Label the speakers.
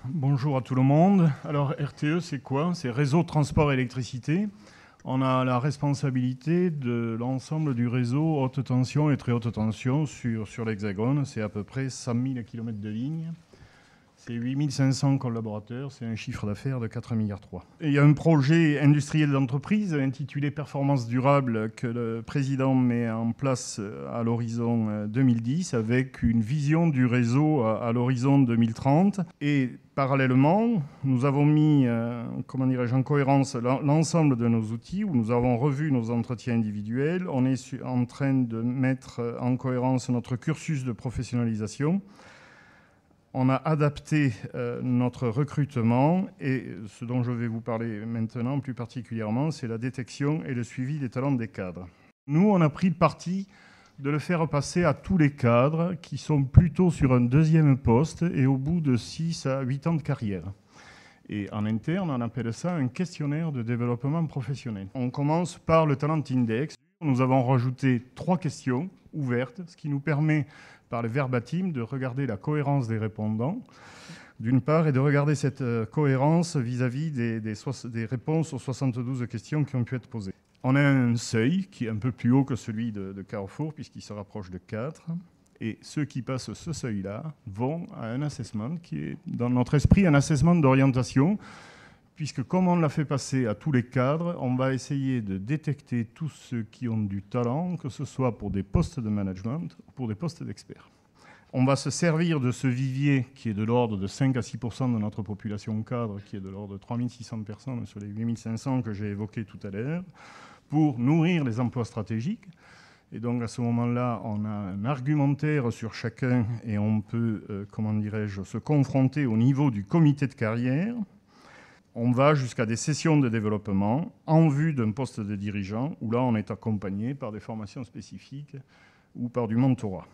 Speaker 1: Bonjour à tout le monde. Alors RTE, c'est quoi? C'est Réseau Transport Électricité. On a la responsabilité de l'ensemble du réseau haute tension et très haute tension sur l'Hexagone. C'est à peu près 100 000 km de ligne. C'est 8 500 collaborateurs, c'est un chiffre d'affaires de 4,3 milliards. Et il y a un projet industriel d'entreprise intitulé Performance durable que le président met en place à l'horizon 2010 avec une vision du réseau à l'horizon 2030. Et parallèlement, nous avons mis en cohérence l'ensemble de nos outils où nous avons revu nos entretiens individuels. On est en train de mettre en cohérence notre cursus de professionnalisation. On a adapté notre recrutement et ce dont je vais vous parler maintenant plus particulièrement, c'est la détection et le suivi des talents des cadres. Nous, on a pris le parti de le faire passer à tous les cadres qui sont plutôt sur un deuxième poste et au bout de 6 à 8 ans de carrière. Et en interne, on appelle ça un questionnaire de développement professionnel. On commence par le Talent Index. Nous avons rajouté 3 questions ouvertes, ce qui nous permet, par le verbatim, de regarder la cohérence des répondants, d'une part, et de regarder cette cohérence vis-à-vis des réponses aux 72 questions qui ont pu être posées. On a un seuil qui est un peu plus haut que celui de Carrefour, puisqu'il se rapproche de 4. Et ceux qui passent ce seuil-là vont à un assessment qui est, dans notre esprit, un assessment d'orientation, puisque comme on l'a fait passer à tous les cadres, on va essayer de détecter tous ceux qui ont du talent, que ce soit pour des postes de management ou pour des postes d'experts. On va se servir de ce vivier qui est de l'ordre de 5 à 6% de notre population cadre, qui est de l'ordre de 3 600 personnes sur les 8 500 que j'ai évoqués tout à l'heure, pour nourrir les emplois stratégiques. Et donc à ce moment-là, on a un argumentaire sur chacun et on peut, se confronter au niveau du comité de carrière. On va jusqu'à des sessions de développement en vue d'un poste de dirigeant où là, on est accompagné par des formations spécifiques ou par du mentorat.